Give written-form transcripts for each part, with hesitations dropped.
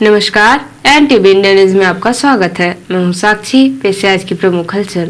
नमस्कार, NTV India news में आपका स्वागत है। मैं हूं साक्षी। पेश है आज की प्रमुख हलचल।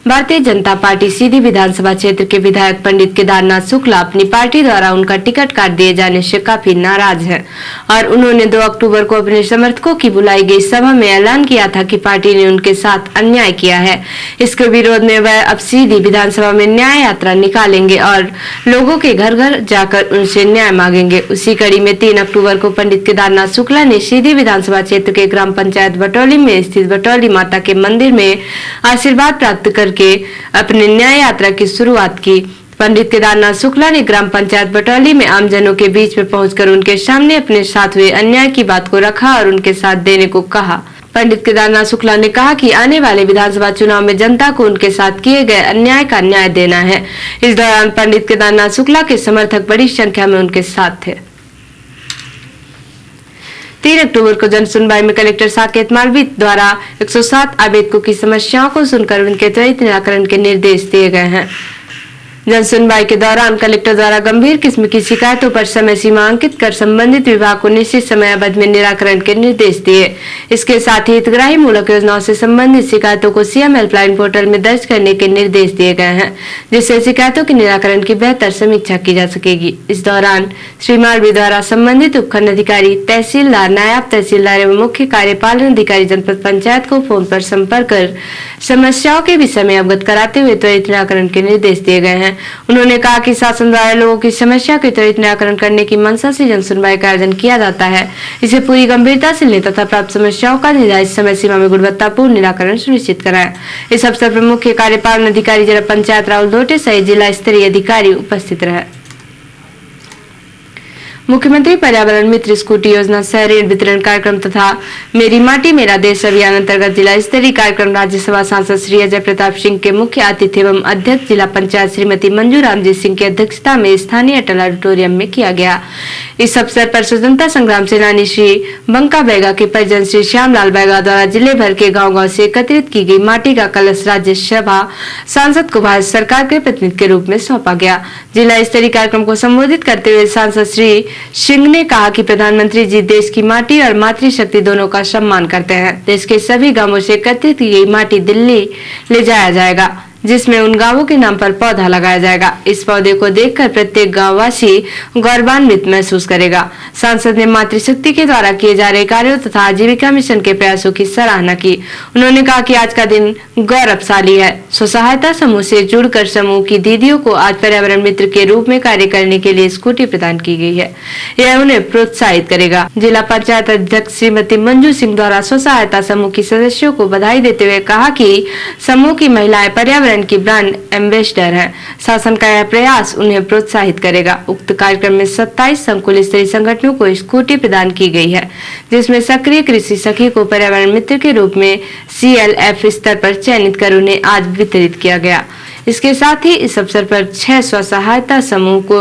भारतीय जनता पार्टी सीधी विधानसभा क्षेत्र के विधायक पंडित केदारनाथ शुक्ला अपनी पार्टी द्वारा उनका टिकट काट दिए जाने से काफी नाराज है और उन्होंने 2 अक्टूबर को अपने समर्थकों की बुलाई गई सभा में ऐलान किया था कि पार्टी ने उनके साथ अन्याय किया है। इसके विरोध में वह अब सीधी विधानसभा में न्याय यात्रा निकालेंगे और लोगों के घर घर जाकर उनसे न्याय मांगेंगे। उसी कड़ी में 3 अक्टूबर को पंडित केदारनाथ शुक्ला ने सीधी विधानसभा क्षेत्र के ग्राम पंचायत बटौली में स्थित बटौली माता के मंदिर में आशीर्वाद प्राप्त करके अपने न्याय यात्रा की शुरुआत की। पंडित केदारनाथ शुक्ला ने ग्राम पंचायत बटौली में आमजनों के बीच में पहुंचकर उनके सामने अपने साथ हुए अन्याय की बात को रखा और उनके साथ देने को कहा। पंडित केदारनाथ शुक्ला ने कहा कि आने वाले विधानसभा चुनाव में जनता को उनके साथ किए गए अन्याय का न्याय देना है। इस दौरान पंडित केदारनाथ शुक्ला के समर्थक बड़ी संख्या में उनके साथ थे। 3 अक्टूबर को जन सुनवाई में कलेक्टर साकेत मालवीय द्वारा 107 आवेदकों की समस्याओं को सुनकर उनके त्वरित निराकरण के निर्देश दिए गए हैं। जन सुनवाई के दौरान कलेक्टर द्वारा गंभीर किस्म की शिकायतों पर समय सीमा अंकित कर संबंधित विभाग को निश्चित समय अवधि में निराकरण के निर्देश दिए। इसके साथ ही हितग्राही मूलक योजनाओं से संबंधित शिकायतों को सीएम हेल्पलाइन पोर्टल में दर्ज करने के निर्देश दिए गए हैं, जिससे शिकायतों के निराकरण की बेहतर समीक्षा की जा सकेगी। इस दौरान श्री मालवीय द्वारा संबंधित उपखंड अधिकारी, तहसीलदार, नायब तहसीलदार एवं मुख्य कार्यपालन अधिकारी जनपद पंचायत को फोन पर संपर्क कर समस्याओं के विषय में अवगत कराते हुए त्वरित निराकरण के निर्देश दिए गए हैं। उन्होंने कहा कि शासन द्वारा लोगों की समस्या के त्वरित निराकरण करने की मंशा से जन सुनवाई का आयोजन किया जाता है। इसे पूरी गंभीरता से लें तथा प्राप्त समस्याओं का निर्धारित समय सीमा में गुणवत्तापूर्ण निराकरण सुनिश्चित कराएं। इस अवसर पर मुख्य कार्यपालन अधिकारी जिला पंचायत राहुल धोटे सहित जिला स्तरीय अधिकारी उपस्थित रहे। मुख्यमंत्री पर्यावरण मित्र स्कूटी योजना सह ऋण वितरण कार्यक्रम तथा मेरी माटी मेरा देश अभियान अंतर्गत जिला स्तरीय कार्यक्रम राज्यसभा सांसद श्री अजय प्रताप सिंह के मुख्य अतिथि एवं अध्यक्ष जिला पंचायत श्रीमती मंजू रामजी सिंह की अध्यक्षता में स्थानीय अटल ऑडिटोरियम में किया गया। इस अवसर पर स्वतंत्रता संग्राम सेनानी श्री बंका बैगा के परिजन श्री श्यामलाल बैगा द्वारा जिले भर के गाँव से एकत्रित की गई माटी का कलश राज्यसभा सांसद को भारत सरकार के प्रतिनिधि के रूप में सौंपा गया। जिला स्तरीय कार्यक्रम को संबोधित करते हुए सांसद श्री सिंह ने कहा कि प्रधानमंत्री जी देश की माटी और मातृशक्ति दोनों का सम्मान करते हैं। देश के सभी गांवों से एकत्रित की गई माटी दिल्ली ले जाया जाएगा, जिसमें उन गांवों के नाम पर पौधा लगाया जाएगा। इस पौधे को देखकर प्रत्येक गांववासी गौरवान्वित महसूस करेगा। सांसद ने मातृशक्ति के द्वारा किए जा रहे कार्यों तथा आजीविका मिशन के प्रयासों की सराहना की। उन्होंने कहा कि आज का दिन गौरवशाली है। स्व सहायता समूह से जुड़कर समूह की दीदियों को आज पर्यावरण मित्र के रूप में कार्य करने के लिए स्कूटी प्रदान की गई है। यह उन्हें प्रोत्साहित करेगा। जिला पंचायत अध्यक्ष श्रीमती मंजू सिंह द्वारा स्व सहायता समूह की सदस्यों को बधाई देते हुए कहा कि समूह की महिलाएं पर्यावरण की ब्रांड एम्बेसडर है। शासन का यह प्रयास उन्हें प्रोत्साहित करेगा। उक्त कार्यक्रम में 27 संकुल स्तरीय संगठनों को स्कूटी प्रदान की गई है, जिसमें सक्रिय कृषि सखी को पर्यावरण मित्र के रूप में CLF स्तर पर चयनित कर उन्हें आज वितरित किया गया। इसके साथ ही इस अवसर पर 6 स्व सहायता समूह को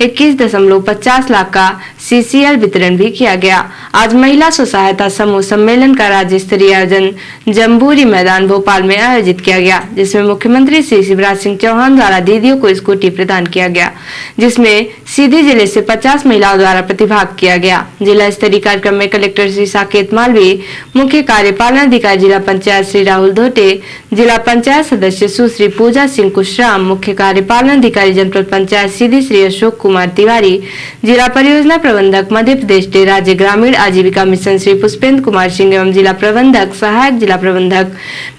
21.50 लाख का CCL वितरण भी किया गया। आज महिला स्व सहायता समूह सम्मेलन का राज्य स्तरीय आयोजन जम्बूरी मैदान भोपाल में आयोजित किया गया, जिसमें मुख्यमंत्री श्री शिवराज सिंह चौहान द्वारा दीदियों को स्कूटी प्रदान किया गया, जिसमें सीधी जिले से 50 महिलाओं द्वारा प्रतिभाग किया गया। जिला स्तरीय कार्यक्रम में कलेक्टर श्री साकेत मालवीय, मुख्य कार्यपालन अधिकारी जिला पंचायत श्री राहुल धोटे, जिला पंचायत सदस्य सुश्री पूजा सिंह कुशराम, मुख्य कार्यपालन अधिकारी जनपद पंचायत सीधी श्री अशोक कुमार तिवारी, जिला परियोजना प्रबंधक मध्य प्रदेश के राज्य ग्रामीण आजीविका मिशन श्री पुष्पेंद्र कुमार सिंह एवं जिला प्रबंधक सहायक जिला प्रबंधक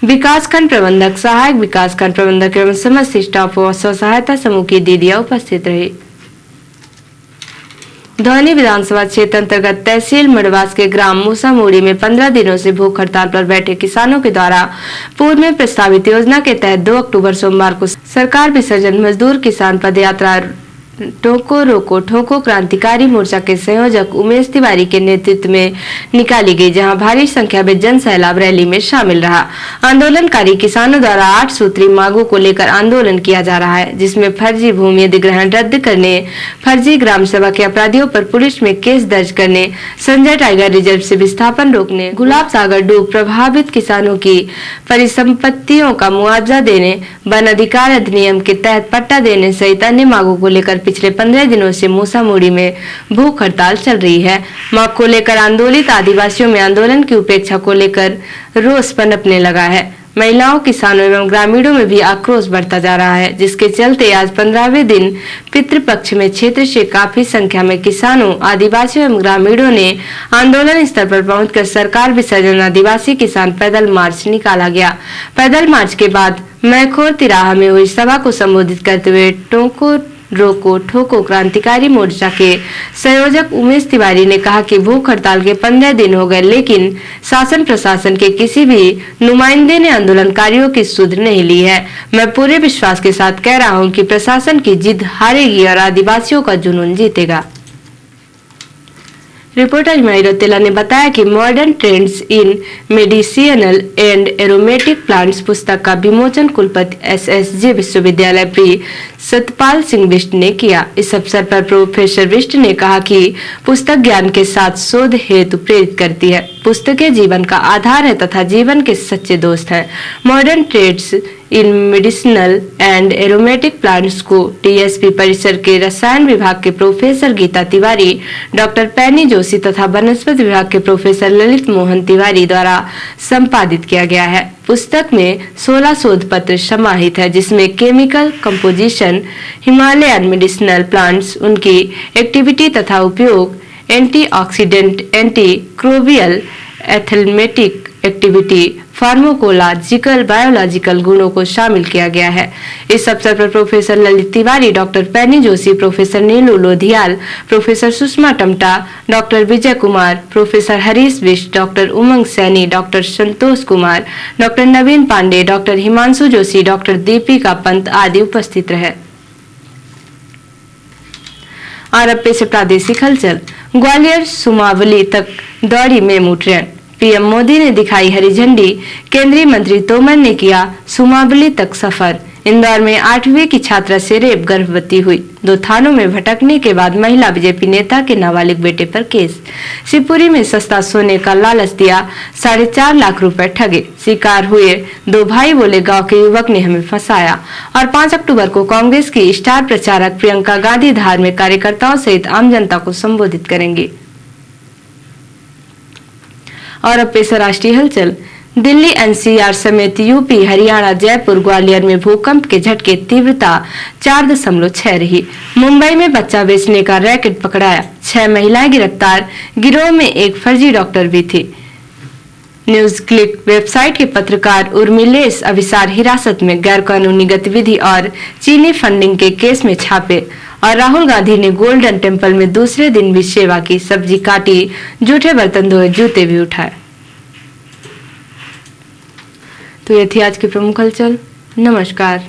विकासखंड प्रबंधक सहायक विकासखंड प्रबंधक एवं समस्त स्टाफ व स्व सहायता समूह की दीदियां उपस्थित रही। धौनी विधानसभा क्षेत्र अंतर्गत तहसील मड़वास के ग्राम मूसामोड़ी में 15 दिनों से भूख हड़ताल पर बैठे किसानों के द्वारा पूर्व में प्रस्तावित योजना के तहत 2 अक्टूबर सोमवार को सरकार विसर्जन मजदूर किसान पदयात्रा टोको रोको ठोको क्रांतिकारी मोर्चा के संयोजक उमेश तिवारी के नेतृत्व में निकाली गई, जहां भारी संख्या में जन सैलाब रैली में शामिल रहा। आंदोलनकारी किसानों द्वारा 8 सूत्री मांगों को लेकर आंदोलन किया जा रहा है, जिसमें फर्जी भूमि अधिग्रहण रद्द करने, फर्जी ग्राम सभा के अपराधियों पर पुलिस में केस दर्ज करने, संजय टाइगर रिजर्व से विस्थापन रोकने, गुलाब सागर डूब प्रभावित किसानों की परिसंपत्तियों का मुआवजा देने, वन अधिकार अधिनियम के तहत पट्टा देने सहित अन्य मांगों को लेकर पिछले 15 दिनों से मूसामुड़ी में भूख हड़ताल चल रही है। मांग को लेकर आंदोलित आदिवासियों में आंदोलन की उपेक्षा को लेकर रोष पनपने लगा है। महिलाओं, किसानों एवं ग्रामीणों में भी आक्रोश बढ़ता जा रहा है, जिसके चलते आज 15वें दिन पितृपक्ष में क्षेत्र से काफी संख्या में किसानों, आदिवासियों एवं ग्रामीणों ने आंदोलन स्थल पर पहुंचकर सरकार विसर्जन आदिवासी किसान पैदल मार्च निकाला गया। पैदल मार्च के बाद मैखोर तिराहा में हुई सभा को संबोधित करते हुए टोको रोको ठोको क्रांतिकारी मोर्चा के संयोजक उमेश तिवारी ने कहा कि भूख हड़ताल के 15 दिन हो गए, लेकिन शासन प्रशासन के किसी भी नुमाइंदे ने आंदोलनकारियों की सुध नहीं ली है। मैं पूरे विश्वास के साथ कह रहा हूं कि प्रशासन की जिद हारेगी और आदिवासियों का जुनून जीतेगा। रिपोर्टर मयूर तेला ने बताया कि modern trends in medicinal and aromatic plants पुस्तक का विमोचन कुलपति SSG विश्वविद्यालय प्री सतपाल सिंह बिष्ट ने किया। इस अवसर पर प्रोफेसर बिष्ट ने कहा कि पुस्तक ज्ञान के साथ शोध हेतु प्रेरित करती है। पुस्तकें जीवन का आधार है तथा जीवन के सच्चे दोस्त हैं। Modern trades in medicinal and aromatic plants को TSP परिसर के रसायन विभाग के प्रोफेसर गीता तिवारी, डॉक्टर पैनी जोशी तथा वनस्पति विभाग के प्रोफेसर ललित मोहन तिवारी द्वारा संपादित किया गया है। पुस्तक में 16 शोध पत्र समाहित है, जिसमें chemical composition, Himalayan medicinal plants, उनकी एक्टिविटी तथा उपयोग, एंटीऑक्सीडेंट, एंटीक्रोबियल, एथलेमेटिक एक्टिविटी, फार्माकोलॉजिकल, बायोलॉजिकल गुणों को शामिल किया गया है। इस अवसर पर प्रोफेसर ललित तिवारी, डॉक्टर पैनी जोशी, प्रोफेसर नीलू Lodhiyal, professor Sushma Tamta, doctor Vijay Kumar, professor Harish Bisht, doctor उमंग सैनी, डॉक्टर संतोष कुमार, डॉक्टर नवीन पांडे, डॉक्टर हिमांशु जोशी, डॉक्टर दीपिका पंत आदि उपस्थित रहे। और अब पेश प्रादेशिक हलचल। ग्वालियर सुमावली तक दौड़ी मेमू ट्रेन, पीएम मोदी ने दिखाई हरी झंडी, केंद्रीय मंत्री तोमर ने किया सुमावली तक सफर। इंदौर में 8वीं की छात्रा से रेप, गर्भवती हुई। 2 थानों में भटकने के बाद महिला बीजेपी नेता के नाबालिग बेटे पर केस। शिवपुरी में सस्ता सोने का लालच दिया, 4.5 लाख रुपए ठगे। शिकार हुए 2 भाई, बोले गांव के युवक ने हमें फंसाया। और 5 अक्टूबर को कांग्रेस की स्टार प्रचारक प्रियंका गांधी धार में कार्यकर्ताओं सहित आम जनता को संबोधित करेंगी। और अब पेश राष्ट्रीय हलचल। दिल्ली NCR समेत यूपी, हरियाणा, जयपुर, ग्वालियर में भूकंप के झटके, तीव्रता 4.6 रही। मुंबई में बच्चा बेचने का रैकेट पकड़ाया, 6 महिलाएं गिरफ्तार, गिरोह में एक फर्जी डॉक्टर भी थी। न्यूज क्लिक वेबसाइट के पत्रकार उर्मिलेश अभिसार हिरासत में, गैरकानूनी गतिविधि और चीनी फंडिंग के केस में छापे। और राहुल गांधी ने गोल्डन टेम्पल में दूसरे दिन भी सेवा की, सब्जी काटी, जूठे बर्तन धोए, जूते भी उठाए। तो ये थी आज की प्रमुख हलचल। नमस्कार।